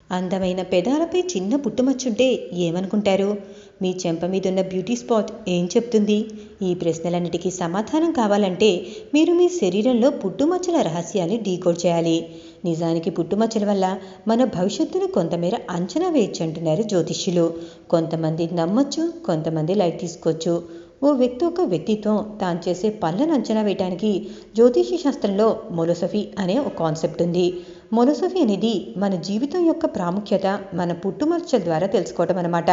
అందమైన పెదాలపై చిన్న పుట్టుమచ్చుంటే ఏమనుకుంటారు? మీ చెంప మీదున్న బ్యూటీ స్పాట్ ఏం చెప్తుంది? ఈ ప్రశ్నలన్నిటికీ సమాధానం కావాలంటే మీరు మీ శరీరంలో పుట్టుమచ్చల రహస్యాన్ని డీకోడ్ చేయాలి. నిజానికి పుట్టుమచ్చల వల్ల మన భవిష్యత్తును కొంతమేర అంచనా వేయచ్చు అంటున్నారు జ్యోతిష్యులు. కొంతమంది నమ్మొచ్చు, కొంతమంది లైట్ తీసుకోవచ్చు. ఓ వ్యక్తి యొక్క వ్యక్తిత్వం తాను చేసే పనులను అంచనా వేయడానికి జ్యోతిషి శాస్త్రంలో మొలోసఫీ అనే ఒక కాన్సెప్ట్ ఉంది. మొలోసఫీ అనేది మన జీవితం యొక్క ప్రాముఖ్యత మన పుట్టుమచ్చల ద్వారా తెలుసుకోవటం అన్నమాట.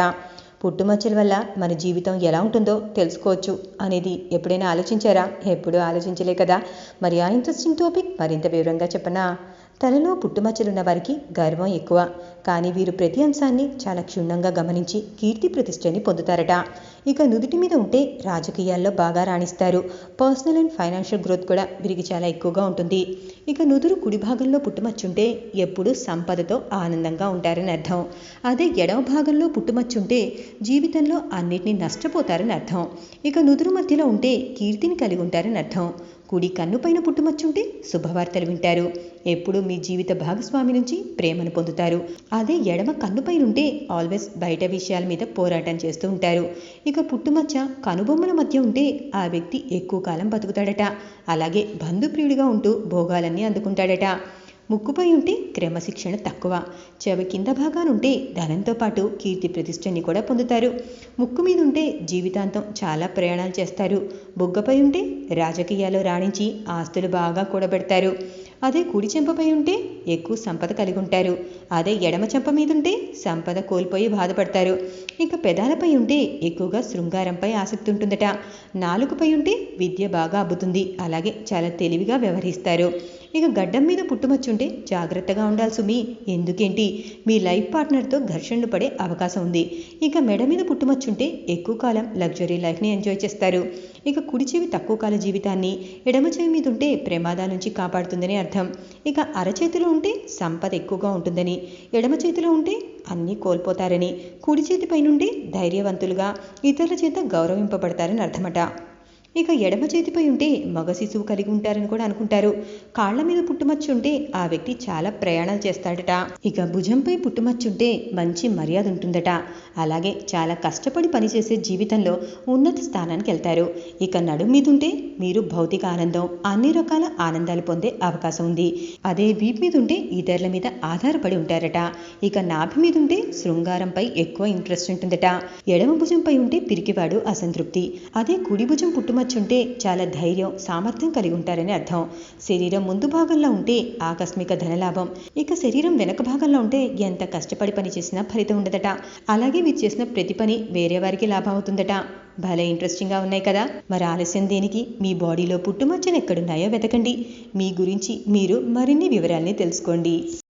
పుట్టుమచ్చల వల్ల మన జీవితం ఎలా ఉంటుందో తెలుసుకోవచ్చు అనేది ఎప్పుడైనా ఆలోచించారా? ఎప్పుడూ ఆలోచించలే కదా. మరి ఆ ఇంట్రెస్టింగ్ టాపిక్ మరింత వివరంగా చెప్పనా? తలలో పుట్టుమచ్చలున్న వారికి గర్వం ఎక్కువ, కానీ వీరు ప్రతి అంశాన్ని చాలా క్షుణ్ణంగా గమనించి కీర్తి ప్రతిష్టని పొందుతారట. ఇక నుదుటి మీద ఉంటే రాజకీయాల్లో బాగా రాణిస్తారు. పర్సనల్ అండ్ ఫైనాన్షియల్ గ్రోత్ కూడా వీరికి చాలా ఎక్కువగా ఉంటుంది. ఇక నుదురు కుడి భాగంలో పుట్టుమచ్చుంటే ఎప్పుడూ సంపదతో ఆనందంగా ఉంటారని అర్థం. అదే ఎడమ భాగంలో పుట్టుమచ్చుంటే జీవితంలో అన్నిటినీ నష్టపోతారని అర్థం. ఇక నుదురు మధ్యలో ఉంటే కీర్తిని కలిగి ఉంటారని అర్థం. కుడి కన్నుపైన పుట్టుమచ్చుంటే శుభవార్తలు వింటారు. ఎప్పుడూ మీ జీవిత భాగస్వామి నుంచి ప్రేమను పొందుతారు. అదే ఎడమ కన్నుపైనుంటే ఆల్వేస్ బయట విషయాల మీద పోరాటం చేస్తూ ఉంటారు. ఇక పుట్టుమచ్చ కనుబొమ్మల మధ్య ఉంటే ఆ వ్యక్తి ఎక్కువ కాలం బతుకుతాడట. అలాగే బంధుప్రియుడిగా ఉంటూ భోగాలన్నీ అందుకుంటాడట. ముక్కుపై ఉంటే క్రమశిక్షణ తక్కువ. చెవి కింద భాగానుంటే ధనంతో పాటు కీర్తి ప్రతిష్టని కూడా పొందుతారు. ముక్కు మీద ఉంటే జీవితాంతం చాలా ప్రయాణాలు చేస్తారు. బుగ్గపై ఉంటే రాజకీయాల్లో రాణించి ఆస్తులు బాగా కూడబెడతారు. అదే కుడి చెంపపై ఉంటే ఎక్కువ సంపద కలిగి ఉంటారు. అదే ఎడమ చెంప మీద ఉంటే సంపద కోల్పోయి బాధపడతారు. ఇక పెదాలపై ఉంటే ఎక్కువగా శృంగారంపై ఆసక్తి ఉంటుందట. నాలుకపై ఉంటే విద్య బాగా అబ్బుతుంది. అలాగే చాలా తెలివిగా వ్యవహరిస్తారు. ఇక గడ్డం మీద పుట్టుమచ్చుంటే జాగ్రత్తగా ఉండాలి సుమి. ఎందుకేంటి, మీ లైఫ్ పార్ట్నర్తో ఘర్షణలు పడే అవకాశం ఉంది. ఇక మెడ మీద పుట్టుమచ్చుంటే ఎక్కువ కాలం లగ్జరీ లైఫ్ని ఎంజాయ్ చేస్తారు. ఇక కుడి చెవి తక్కువ కాల జీవితాన్ని, ఎడమ చెవి మీద ఉంటే ప్రమాదాల నుంచి కాపాడుతుందని అర్థం. ఇక అరచేతిలో ఉంటే సంపద ఎక్కువగా ఉంటుందని, ఎడమ చేతిలో ఉంటే అన్నీ కోల్పోతారని, కుడి చేతి పైనుంటే ధైర్యవంతులుగా ఇతరుల చేత గౌరవింపబడతారని అర్థమట. ఇక ఎడమ చేతిపై ఉంటే మగ శిశువు కలిగి ఉంటారని కూడా అనుకుంటారు. కాళ్ల మీద పుట్టుమచ్చు ఉంటే ఆ వ్యక్తి చాలా ప్రయాణాలు చేస్తాడట. ఇక భుజంపై పుట్టుమచ్చుంటే మంచి మర్యాద ఉంటుందట. అలాగే చాలా కష్టపడి పనిచేసే జీవితంలో ఉన్నత స్థానానికి వెళ్తారు. ఇక నడుం మీద ఉంటే మీరు భౌతిక ఆనందం, అన్ని రకాల ఆనందాలు పొందే అవకాశం ఉంది. అదే వీపు మీద ఉంటే ఇతరుల మీద ఆధారపడి ఉంటారట. ఇక నాభి మీద ఉంటే శృంగారంపై ఎక్కువ ఇంట్రెస్ట్ ఉంటుందట. ఎడమ భుజంపై ఉంటే పిరికివాడు, అసంతృప్తి. అదే కుడి భుజం పుట్టుమచ్చుంటే చాలా ధైర్యం, సామర్థ్యం కలిగి ఉంటారని అర్థం. శరీరం ముందు భాగంలో ఉంటే ఆకస్మిక ధనలాభం. ఇక శరీరం వెనక భాగంలో ఉంటే ఎంత కష్టపడి పని చేసినా ఫలితం ఉండదట. అలాగే మీరు చేసిన ప్రతి పని వేరే వారికి లాభం అవుతుందట. భలే ఇంట్రెస్టింగ్గా ఉన్నాయి కదా. మరి ఆలస్యం దేనికి? మీ బాడీలో పుట్టుమచ్చలు ఎక్కడున్నాయో వెతకండి. మీ గురించి మీరు మరిన్ని వివరాల్ని తెలుసుకోండి.